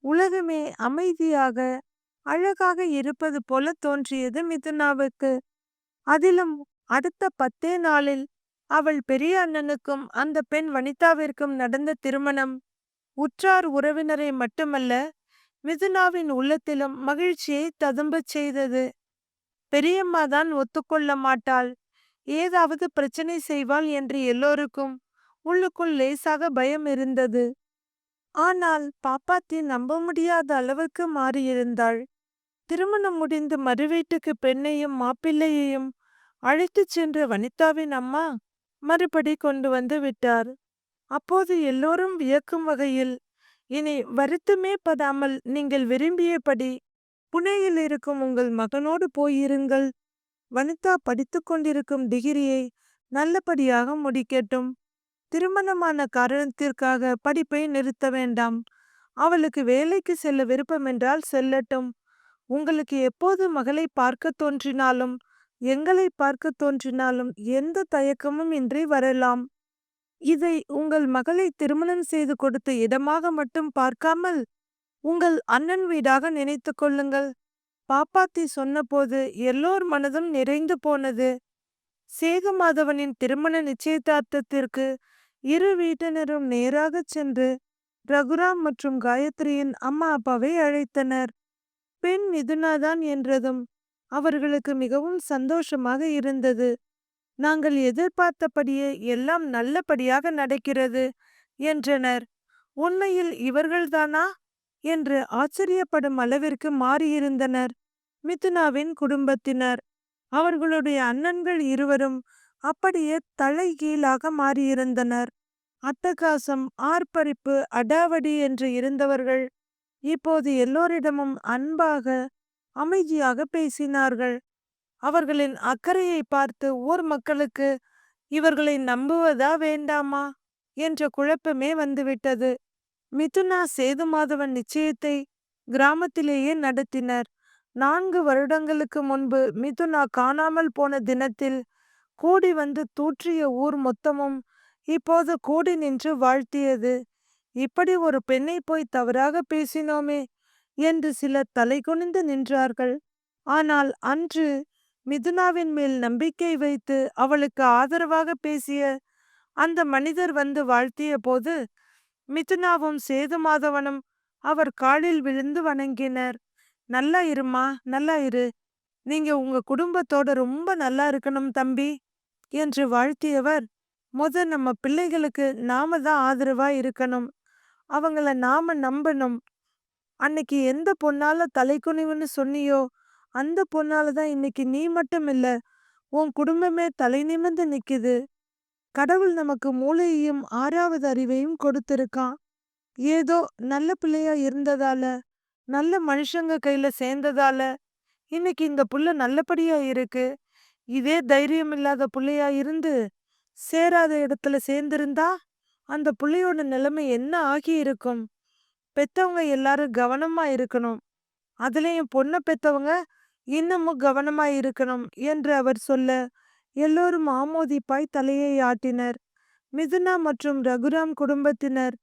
உலகமே அமைதியாக அழகாக இருப்பது போல தோன்றியது மிதுனாவுக்கு. அதிலும் அடுத்த 10 நாளில் அவள் பெரிய அண்ணனுக்கும் அந்த பெண் வனிதாவிற்கும் நடந்த திருமணம் உற்றார் உறவினரை மட்டுமல்ல, மிதுனாவின் உள்ளத்திலும் மகிழ்ச்சியை ததும்பச் செய்தது. பெரியம்மா தான் ஒத்துக்கொள்ள மாட்டாள், ஏதாவது பிரச்சனை செய்வாள் என்று எல்லோருக்கும் உள்ளுக்குள் லேசாக பயம் இருந்தது. ஆனால் பாப்பாத்தி நம்ப முடியாத அளவுக்கு மாறியிருந்தாள். திருமணம் முடிந்து மறுவீட்டுக்கு பெண்ணையும் மாப்பிள்ளையையும் அழைத்துச் சென்ற வனிதாவின் அம்மா மறுபடி கொண்டு வந்து விட்டார். அப்போது எல்லோரும் வியக்கும் வகையில், இனி வருத்தமே படாமல் நீங்கள் விரும்பியபடி புனேயில் இருக்கும் உங்கள் மகனோடு போயிருங்கள். வனிதா படித்து கொண்டிருக்கும் டிகிரியை நல்லபடியாக முடிக்கட்டும். திருமணமான காரணத்திற்காக படிப்பை நிறுத்த வேண்டாம். அவளுக்கு வேலைக்கு செல்ல விருப்பம் என்றால் செல்லட்டும். உங்களுக்கு எப்போது மகளை பார்க்க தோன்றினாலும் எங்களை பார்க்க தோன்றினாலும் எந்த தயக்கமும் இன்றி வரலாம். இதை உங்கள் மகளை திருமணம் செய்து கொடுத்த இடமாக மட்டும் பார்க்காமல் உங்கள் அண்ணன் வீடாக நினைத்து கொள்ளுங்கள். பாப்பாத்தி சொன்னபோது எல்லோர் மனதும் நிறைந்து போனது. சேதுமாதவனின் திருமண நிச்சயதார்த்தத்திற்கு இரு வீட்டினரும் நேராக சென்று ரகுராம் மற்றும் காயத்ரியின் அம்மா அப்பாவை அழைத்தனர். பெண் மிதுனாதான் என்றதும் அவர்களுக்கு மிகவும் சந்தோஷமாக இருந்தது. நாங்கள் எதிர்பார்த்தபடியே எல்லாம் நல்லபடியாக நடக்கிறது என்றனர். உண்மையில் இவர்கள்தானா என்று ஆச்சரியப்படும் அளவிற்கு மாறியிருந்தனர் மிதுனாவின் குடும்பத்தினர். அவர்களுடைய அண்ணன்கள் இருவரும் அப்படியே தலைகீழாக மாறியிருந்தனர். அட்டகாசம், ஆர்ப்பரிப்பு, அடாவடி என்று இருந்தவர்கள் இப்போது எல்லோரிடமும் அன்பாக, அமைதியாக பேசினார்கள். அவர்களின் அக்கறையை பார்த்து ஊர் மக்களுக்கு இவர்களை நம்புவதா வேண்டாமா என்ற குழப்பமே வந்துவிட்டது. மிதுனா சேதுமாதவன் நிச்சயத்தை கிராமத்திலேயே நடத்தினர். 4 வருடங்களுக்கு முன்பு மிதுனா காணாமல் போன தினத்தில் கூடி வந்து தூற்றிய ஊர் மொத்தமும் இப்போது கூடி நின்று வாழ்த்தியது. இப்படி ஒரு பெண்ணை போய் தவறாக பேசினோமே என்று சிலர் தலைகுனிந்து நின்றார்கள். ஆனால் அன்று மிதுனாவின் மேல் நம்பிக்கை வைத்து அவளுக்கு ஆதரவாக பேசிய அந்த மனிதர் வந்து வாழ்த்திய போது மிதுனாவும் சேதுமாதவனும் அவர் காலில் விழுந்து வணங்கினர். நல்லா இருமா, நல்லா இரு. நீங்க உங்க குடும்பத்தோட ரொம்ப நல்லா இருக்கணும் தம்பி என்று வாழ்த்தியவர், நம்ம பிள்ளைகளுக்கு நாம தான் ஆதரவா இருக்கணும். அவங்கள நாம நம்பணும். அன்னைக்கு எந்த பொண்ணால தலைக்குனிவுன்னு சொன்னியோ அந்த பொண்ணால தான் இன்னைக்கு நீ மட்டும் இல்ல, உன் குடும்பமே தலை நிமிர்ந்து நிக்குது. கடவுள் நமக்கு மூளையையும் 6வது அறிவையும் கொடுத்திருக்கான். ஏதோ நல்ல பிள்ளையா இருந்ததால, நல்ல மனுஷங்க கையில சேர்ந்ததால இன்னைக்கு இந்த புள்ள நல்லபடியா இருக்கு. இதே தைரியம் இல்லாத புள்ளையா இருந்து சேராத இடத்துல சேர்ந்திருந்தா அந்த புள்ளையோட நிலைமை என்ன ஆகி இருக்கும்? பெத்தவங்க எல்லாரும் கவனமா இருக்கணும். அதுலயும் பொண்ண பெத்தவங்க இன்னமும் கவனமா இருக்கணும் என்று அவர் சொல்ல எல்லோரும் ஆமோதிப்பாய் தலையை ஆட்டினர். மிதுனா மற்றும் ரகுராம் குடும்பத்தினர்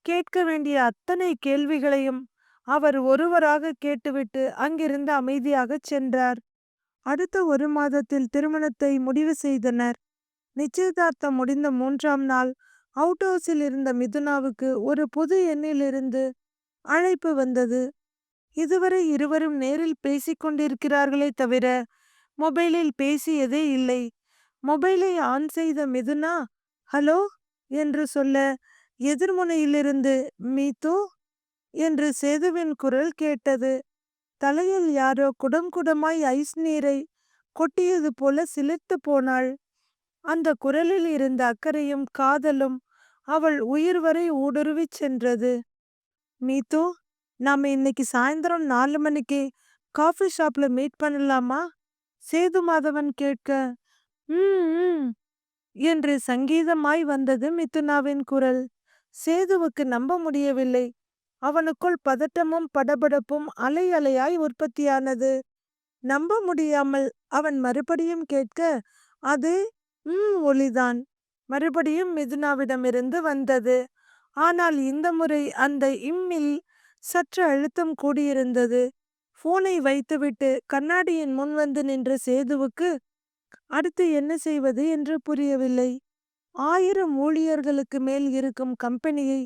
கேட்க வேண்டிய அத்தனை கேள்விகளையும் அவர் ஒருவராக கேட்டுவிட்டு அங்கிருந்து அமைதியாக சென்றார். அடுத்த 1 மாதத்தில் திருமணத்தை முடிவு செய்தனர். நிச்சயதார்த்தம் முடிந்த 3ஆம் நாள் அவுட் ஹவுஸில் இருந்த மிதுனாவுக்கு ஒரு புது எண்ணிலிருந்து அழைப்பு வந்தது. இதுவரை இருவரும் நேரில் பேசிக்கொண்டிருக்கிறார்களே தவிர மொபைலில் பேசியதே இல்லை. மொபைலை ஆன் செய்த மிதுனா ஹலோ என்று சொல்ல எதிர்முனையிலிருந்து மீது என்று சேதுவின் குரல் கேட்டது. தலையில் யாரோ குடம் குடமாய் ஐஸ் நீரை கொட்டியது போல சிலிர்த்து போனாள். அந்த குரலில் இருந்த அக்கறையும் காதலும் அவள் உயிர் வரை ஊடுருவிச் சென்றது. மீது, நாம இன்னைக்கு சாயந்தரம் 4 மணிக்கு காஃபி ஷாப்ல மீட் பண்ணலாமா? சேதுமாதவன் கேட்க ம் என்று சங்கீதமாய் வந்தது மிதுனாவின் குரல். சேதுவுக்கு நம்ப முடியவில்லை. அவனுக்குள் பதட்டமும் படபடப்பும் அலை அலையாய் உற்பத்தியானது. நம்ப முடியாமல் அவன் மறுபடியும் கேட்க அது ஒளிதான் மறுபடியும் மிதுனாவிடமிருந்து வந்தது. ஆனால் இந்த முறை அந்த இம்மில் சற்று அழுத்தம் கூடியிருந்தது. போனை வைத்துவிட்டு கண்ணாடியின் முன் வந்து நின்ற சேதுவுக்கு அடுத்து என்ன செய்வது என்று புரியவில்லை. 1000 ஊழியர்களுக்கு மேல் இருக்கும் கம்பெனியை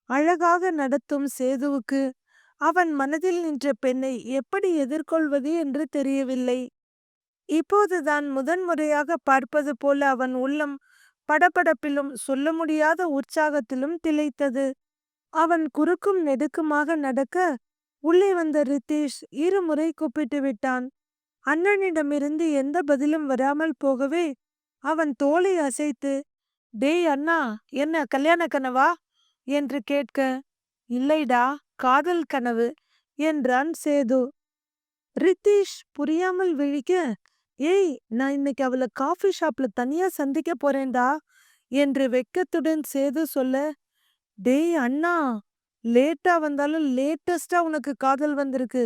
அழகாக நடத்தும் சேதுவுக்கு அவன் மனதில் நின்ற பெண்ணை எப்படி எதிர்கொள்வது என்று தெரியவில்லை. இப்போதுதான் முதன்முறையாக பார்ப்பது போல அவன் உள்ளம் படபடப்பிலும் சொல்ல முடியாத உற்சாகத்திலும் திளைத்தது. அவன் குறுக்கும் நெடுக்குமாக நடக்க உள்ளே வந்த ரித்தீஷ் 2 முறை கூப்பிட்டு விட்டான். அண்ணனிடமிருந்து எந்த பதிலும் வராமல் போகவே அவன் தோளை அசைத்து டேய் அண்ணா, என்ன கல்யாண கனவா என்று கேட்க இல்லைடா, காதல் கனவு என்றான் சேது. ரித்தீஷ் புரியாமல் விழிக்க ஏய், நான் இன்னைக்கு அவளை காஃபி ஷாப்ல தனியா சந்திக்க போறேன்டா என்று வெக்கத்துடன் சேது சொல்ல டேய் அண்ணா, லேட்டா வந்தாலும் லேட்டஸ்டா உனக்கு காதல் வந்திருக்கு,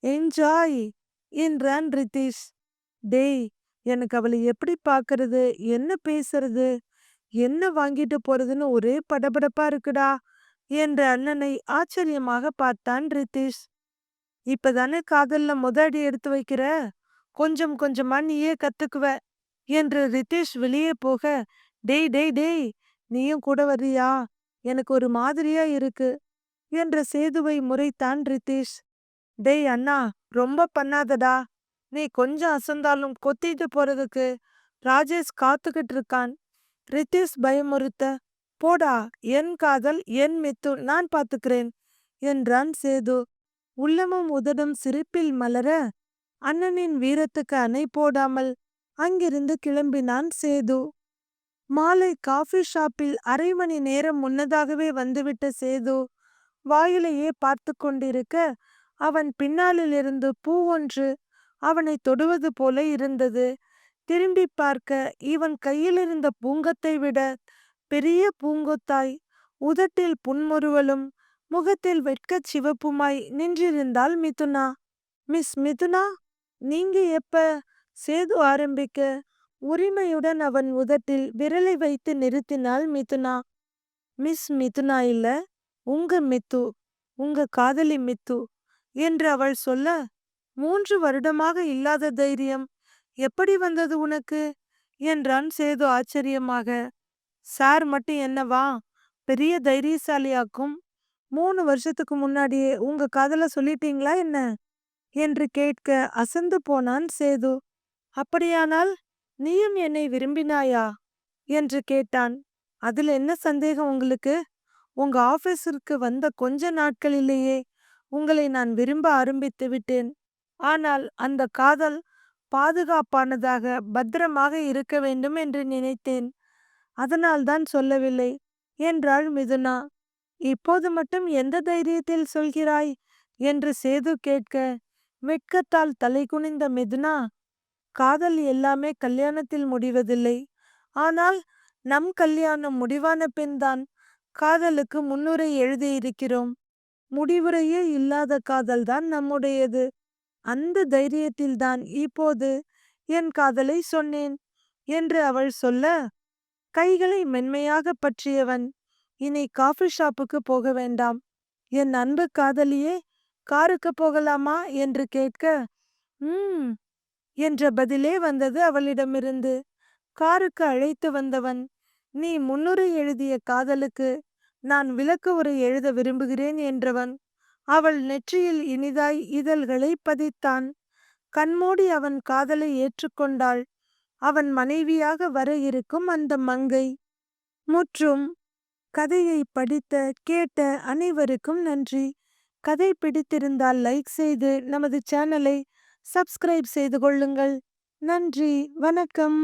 என்ஜாய் என்றான் ரித்தீஷ். டேய், எனக்கு அவளை எப்படி பார்க்கறது, என்ன பேசுறது, என்ன வாங்கிட்டு போறதுன்னு ஒரே படபடப்பா இருக்குடா என்ற அண்ணனை ஆச்சரியமாக பார்த்தான் ரித்தீஷ். இப்பதானே காதல்ல அடி எடுத்து வைக்கிற, கொஞ்சம் கொஞ்சமா நீயே கத்துக்குவ என்று ரித்தீஷ் வெளியே போக டேய் டேய் டேய், நீயும் கூட வர்றியா, எனக்கு ஒரு மாதிரியா இருக்கு என்ற சேதுவை முறைத்தான் ரித்தீஷ். டேய் அண்ணா, ரொம்ப பண்ணாதடா நீ கொஞ்சம் அசந்தாலும் கொத்திட்டு போறதுக்கு ராஜேஷ் காத்துக்கிட்டு இருக்கான். ரித்தீஷ் பயமுறுத்த, போடா, என் காதல் என் மித்து, நான் பாத்துக்கிறேன் என்றான் சேது. உள்ளமும் உதடும் சிரிப்பில் மலர அண்ணனின் வீரத்துக்கு அணை போடாமல் அங்கிருந்து கிளம்பினான் சேது. மாலை காஃபி ஷாப்பில் அரை மணி நேரம் முன்னதாகவே வந்துவிட்ட சேது வாயிலையே பார்த்து கொண்டிருக்க அவன் பின்னாலிலிருந்து பூ ஒன்று அவனை தொடுவது போல இருந்தது. திரும்பி பார்க்க இவன் கையிலிருந்த பூங்கத்தை விட பெரிய பூங்கொத்தாய் உதட்டில் புன்முறுவலும் முகத்தில் வெட்கச் சிவப்புமாய் நின்றிருந்தாள் மிதுனா. மிஸ் மிதுனா, நீங்க எப்ப? சேது ஆரம்பிக்க உரிமையுடன் அவன் உதட்டில் விரலை வைத்து நிறுத்தினாள் மிதுனா. மிஸ் மிதுனா இல்ல, உங்க மித்து, உங்க காதலி மித்து என்று அவள் சொல்ல, 3 வருடமாக இல்லாத தைரியம் எப்படி வந்தது உனக்கு என்றான் சேது ஆச்சரியமாக. சார் மட்டும் என்னவா பெரிய தைரியசாலியாக்கும்? 3 வருஷத்துக்கு முன்னாடியே உங்க காதல சொல்லிட்டீங்களா என்ன என்று கேட்க அசந்து போனான் சேது. அப்படியானால் நீயும் என்னை விரும்பினாயா என்று கேட்டான். அதில் என்ன சந்தேகம் உங்களுக்கு? உங்க ஆபீஸிற்கு வந்த கொஞ்ச நாட்களிலேயே உங்களை நான் விரும்ப ஆரம்பித்து விட்டேன். ஆனால் அந்த காதல் பாதுகாப்பானதாக பத்திரமாக இருக்க வேண்டும் என்று நினைத்தேன். அதனால்தான் சொல்லவில்லை என்றாள் மிதுனா. இப்போது மட்டும் எந்த தைரியத்தில் சொல்கிறாய் என்று சேது கேட்க வெட்கத்தால் தலை குனிந்த மிதுனா, காதல் எல்லாமே கல்யாணத்தில் முடிவதில்லை. ஆனால் நம் கல்யாணம் முடிவான பின்தான் காதலுக்கு முன்னுரை எழுதியிருக்கிறோம். முடிவுரையே இல்லாத காதல்தான் நம்முடையது. அந்த தைரியத்தில்தான் இப்போது என் காதலை சொன்னேன் என்று அவள் சொல்ல, கைகளை மென்மையாக பற்றியவன், இனி காஃபி ஷாப்புக்கு போக வேண்டாம், என் அன்பு காதலியே காருக்கு போகலாமா என்று கேட்க, என்ற பதிலே வந்தது அவளிடமிருந்து. காருக்கு அழைத்து வந்தவன், நீ முன்னுரை எழுதிய காதலுக்கு நான் விளக்க உரை எழுத விரும்புகிறேன் என்றவன் அவள் நெற்றியில் இனிதாய் இதழ்களை பதித்தான். கண்மூடி அவன் காதலை ஏற்றுக்கொண்டாள் அவன் மனைவியாக வர இருக்கும் அந்த மங்கை. முற்றும். கதையை படித்த கேட்ட அனைவருக்கும் நன்றி. கதை பிடித்திருந்தால் லைக் செய்து நமது சேனலை சப்ஸ்கிரைப் செய்து கொள்ளுங்கள். நன்றி, வணக்கம்.